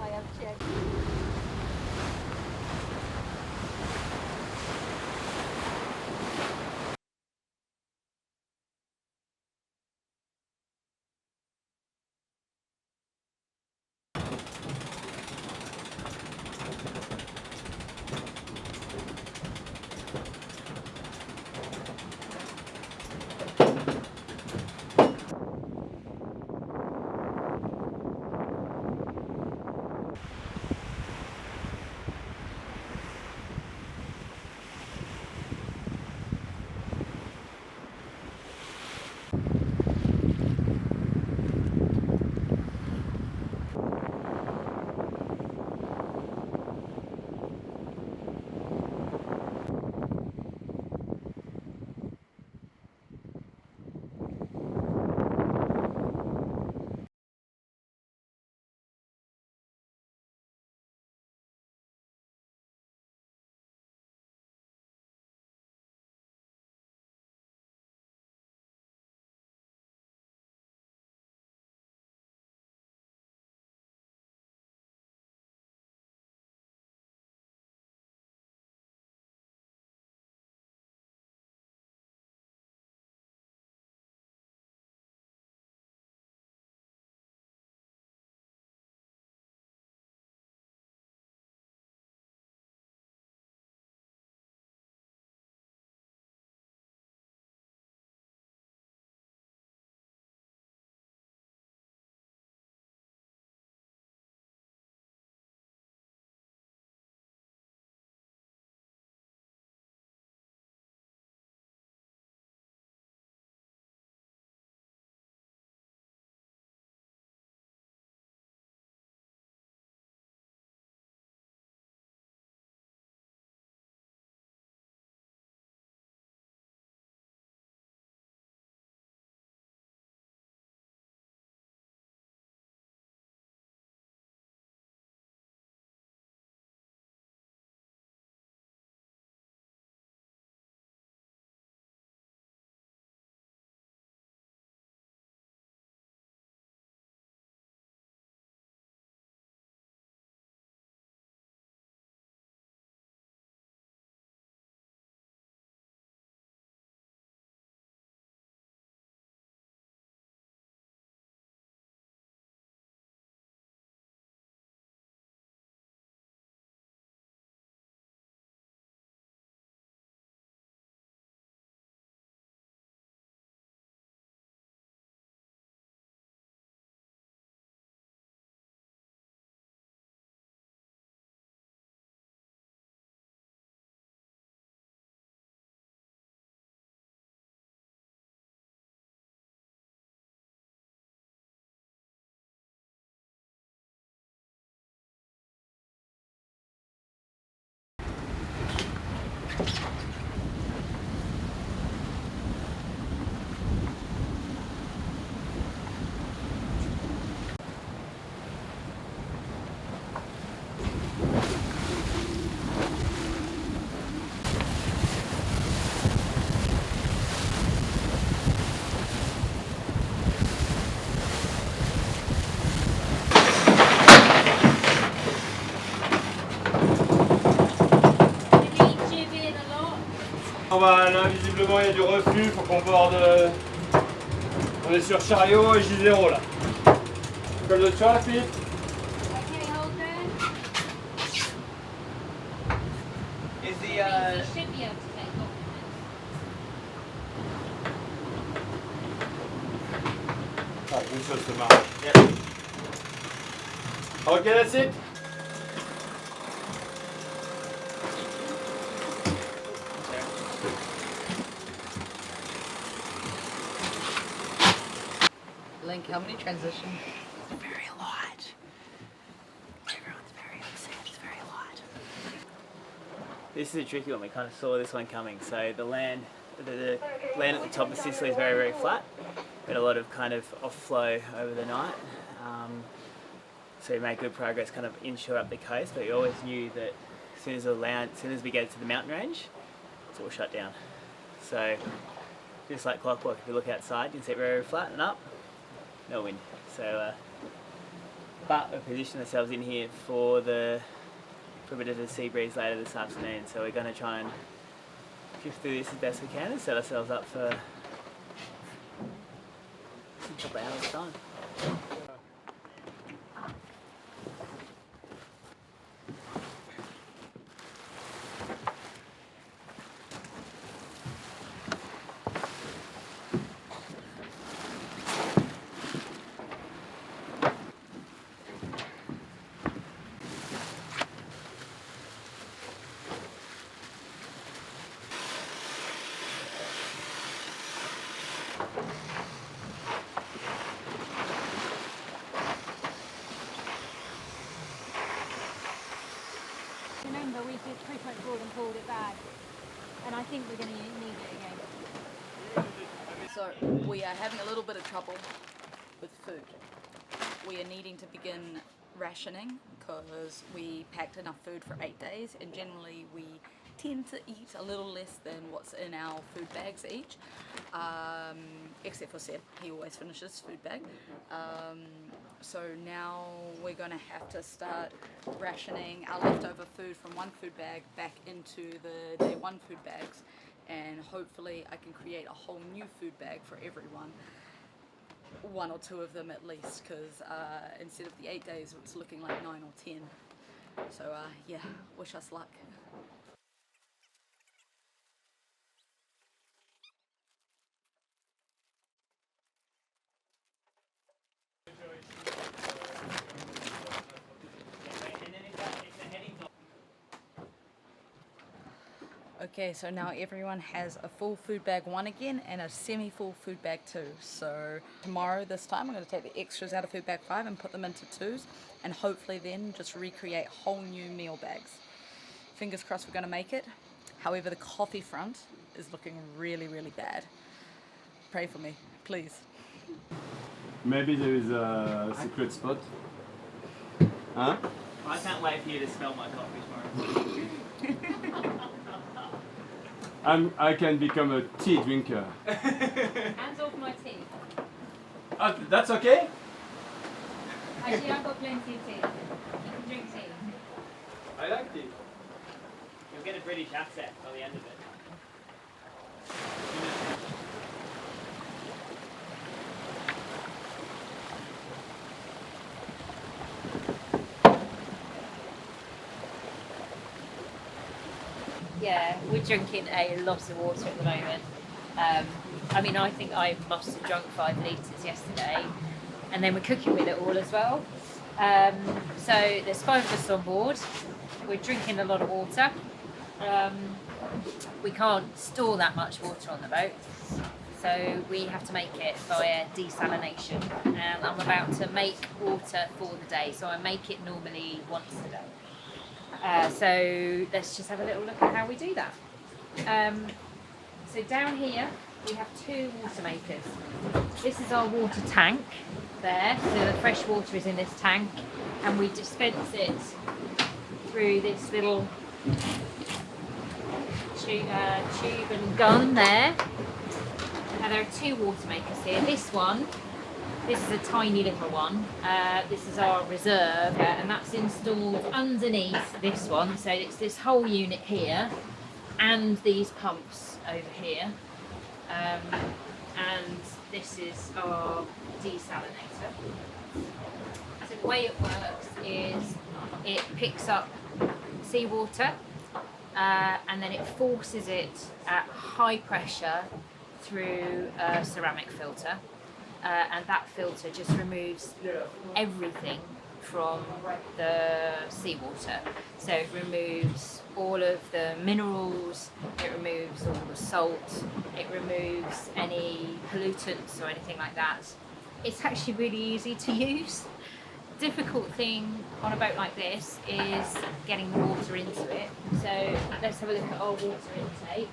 I have checked. Là, visiblement, il y a du reflux, il faut qu'on borde. On est sur chariot et J0 là. Colle de sur la pipe. Okay, hold there. Is the You should be able to take documents. Ah, une chose se marre. Yeah. Ok, that's it. Link, how many transitions? Very light. Everyone's very upset. It's very light. This is a tricky one. We kind of saw this one coming. So the land at the top of Sicily is very, very flat. We had a lot of kind of offlow over the night. So we made good progress kind of inshore up the coast, but we always knew that as soon as we get to the mountain range, it's all shut down. So just like clockwork, if you look outside, you can see it very, very flat and up, no wind. So, but we positioned ourselves in here for a bit of the sea breeze later this afternoon. So we're going to try and drift through this as best we can and set ourselves up for a couple of hours' time. Remember, we did 3.4 and pulled it back, and I think we're going to need it again. So we are having a little bit of trouble with food. We are needing to begin rationing because we packed enough food for 8 days, and generally we tend to eat a little less than what's in our food bags each, except for Seb, he always finishes food bag. So now we're going to have to start rationing our leftover food from one food bag back into the day one food bags, and hopefully I can create a whole new food bag for everyone, one or two of them at least, because instead of the 8 days it's looking like 9 or 10. So yeah, wish us luck. Okay, so now everyone has a full food bag 1 again and a semi-full food bag 2. So tomorrow this time I'm going to take the extras out of food bag 5 and put them into 2s, and hopefully then just recreate whole new meal bags. Fingers crossed we're going to make it. However, the coffee front is looking really, really bad. Pray for me, please. Maybe there is a secret spot. Huh? I can't wait for you to smell my coffee tomorrow. I can become a tea drinker. Hands off my tea. That's okay? Actually, I've got plenty of tea. You can drink tea. I like tea. You'll get a British accent by the end of it. Yeah, we're drinking a lot of water at the moment. I mean, I think I must have drunk 5 litres yesterday, and then we're cooking with it all as well. So there's 5 of us on board. We're drinking a lot of water. We can't store that much water on the boat, so we have to make it via desalination. And I'm about to make water for the day, so I make it normally once a day. So let's just have a little look at how we do that. So down here we have 2 water makers. This is our water tank there, so the fresh water is in this tank, and we dispense it through this little tube and gun there. Now there are 2 water makers here. This is a tiny little one. This is our reserve, and that's installed underneath this one. So it's this whole unit here, and these pumps over here. And this is our desalinator. So the way it works is it picks up seawater, and then it forces it at high pressure through a ceramic filter. And that filter just removes everything from the seawater. So it removes all of the minerals, it removes all the salt, it removes any pollutants or anything like that it's actually really easy to use. Difficult thing on a boat like this is getting the water into it. So let's have a look at our water intake.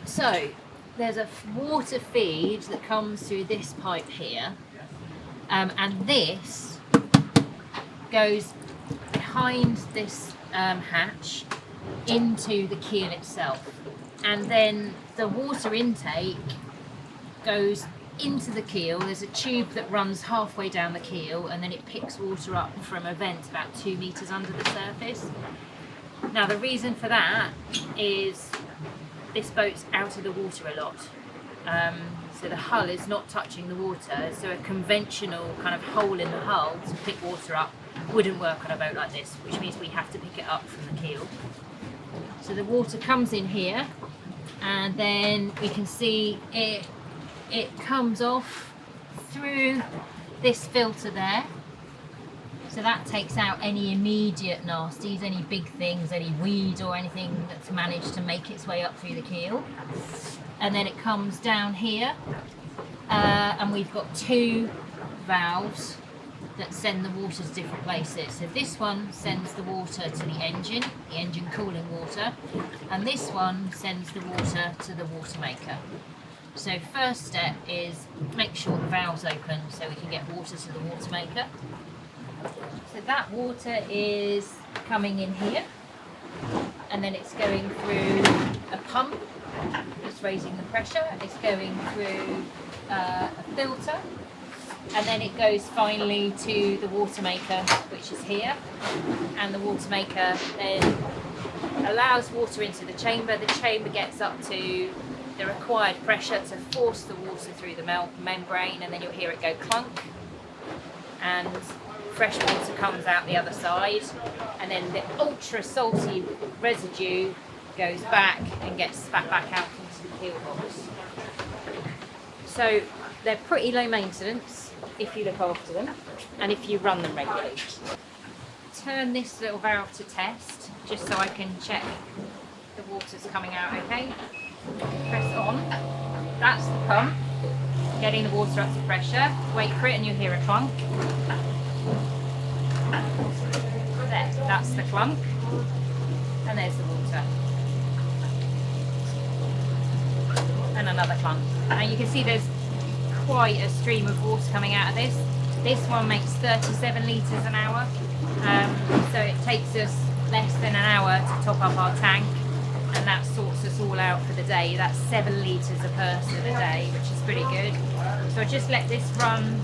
So there's a water feed that comes through this pipe here, and this goes behind this hatch into the keel itself, and then the water intake goes into the keel. There's a tube that runs halfway down the keel, and then it picks water up from a vent about 2 meters under the surface. Now the reason for that is this boat's out of the water a lot, so the hull is not touching the water, so a conventional kind of hole in the hull to pick water up wouldn't work on a boat like this, which means we have to pick it up from the keel. So the water comes in here, and then we can see it comes off through this filter there. So that takes out any immediate nasties, any big things, any weed or anything that's managed to make its way up through the keel. And then it comes down here, and we've got 2 valves that send the water to different places. So this one sends the water to the engine cooling water, and this one sends the water to the water maker. So first step is make sure the valve's open so we can get water to the water maker. So that water is coming in here, and then it's going through a pump, it's raising the pressure, it's going through a filter, and then it goes finally to the water maker, which is here, and the water maker then allows water into the chamber. The chamber gets up to the required pressure to force the water through the membrane, and then you'll hear it go clunk, and fresh water comes out the other side, and then the ultra salty residue goes back and gets spat back out into the keel box. So they're pretty low maintenance if you look after them and if you run them regularly. Turn this little valve to test just so I can check the water's coming out okay. Press on, that's the pump, getting the water up to pressure. Wait for it and you'll hear a clunk. There, that's the clunk, and there's the water. And another clunk. Now you can see there's quite a stream of water coming out of this. This one makes 37 litres an hour, so it takes us less than an hour to top up our tank, and that sorts us all out for the day. That's 7 litres a person a day, which is pretty good. So I just let this run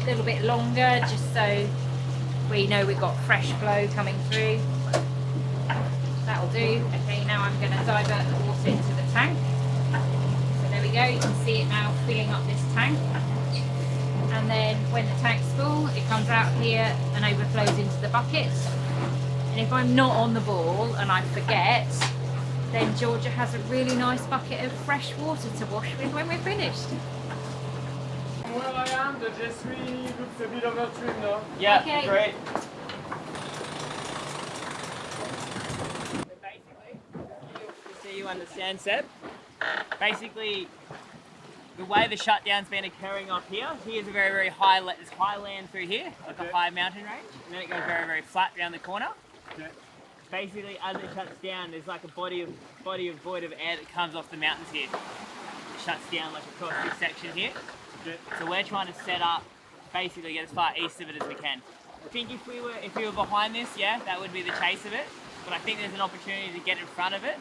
a little bit longer, just so we know we've got fresh flow coming through. That'll do. Okay, now I'm going to divert the water into the tank. So there we go, you can see it now filling up this tank. And then when the tank's full, it comes out here and overflows into the buckets. And if I'm not on the ball and I forget, then Georgia has a really nice bucket of fresh water to wash with when we're finished. Where I am, the J3 looks a bit overtrimmed now. Yeah, Okay. great. So you understand, Seb? Basically, the way the shutdown's been occurring up here, here's a very, very high, there's high land through here, like a high mountain range, and then it goes very, very flat down the corner. Okay. Basically, as it shuts down, there's like a void of air that comes off the mountains here. It shuts down like across this section here. Okay. So we're trying to set up, basically get as far east of it as we can. I think if we were behind this, yeah, that would be the chase of it. But I think there's an opportunity to get in front of it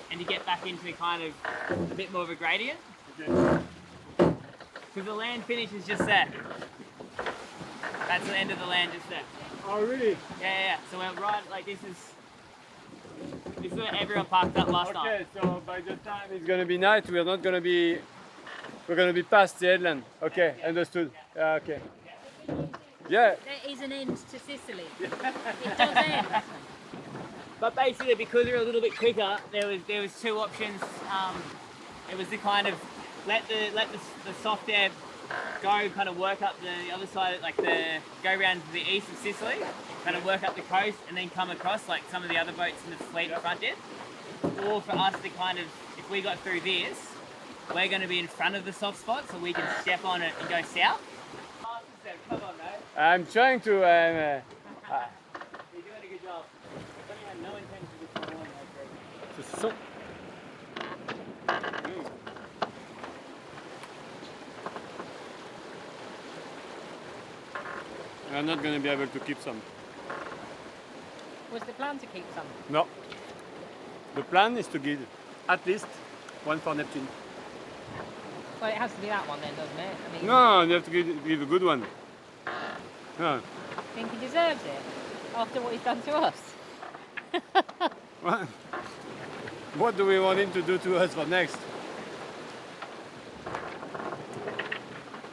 and to get back into kind of a bit more of a gradient. Okay. Because the land finish is just there. That's the end of the land just there. Oh really? Yeah. So we're right, like this is where everyone parked up last night. Okay, so by the time it's gonna be night, we're gonna be past the headland. Okay, understood. Okay. Yeah. There is an end to Sicily. It does end. But basically, because we're a little bit quicker, there was 2 options. It was to kind of let the soft air go, kind of work up the other side, like go around to the east of Sicily, kind of work up the coast, and then come across like some of the other boats in the fleet in front did. Or for us to kind of, if we got through this, we're going to be in front of the soft spot, so we can step on it and go south. Come on, mate. I'm trying to. You're doing a good job. Something had no intention of falling like this. Saucisson. I'm not going to be able to keep some. Was the plan to keep some? No. The plan is to give at least one for Neptune. Well, it has to be that one then, doesn't it? I mean, No, you have to give a good one. No. I think he deserves it after what he's done to us. What do we want him to do to us for next?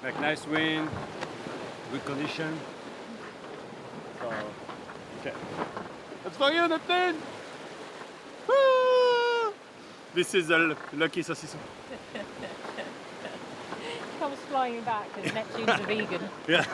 Like nice wind, good condition. So, okay. That's for you, Neptune! Woo! This is a lucky saucisson. Comes flying back because Neptune's a vegan. Yeah.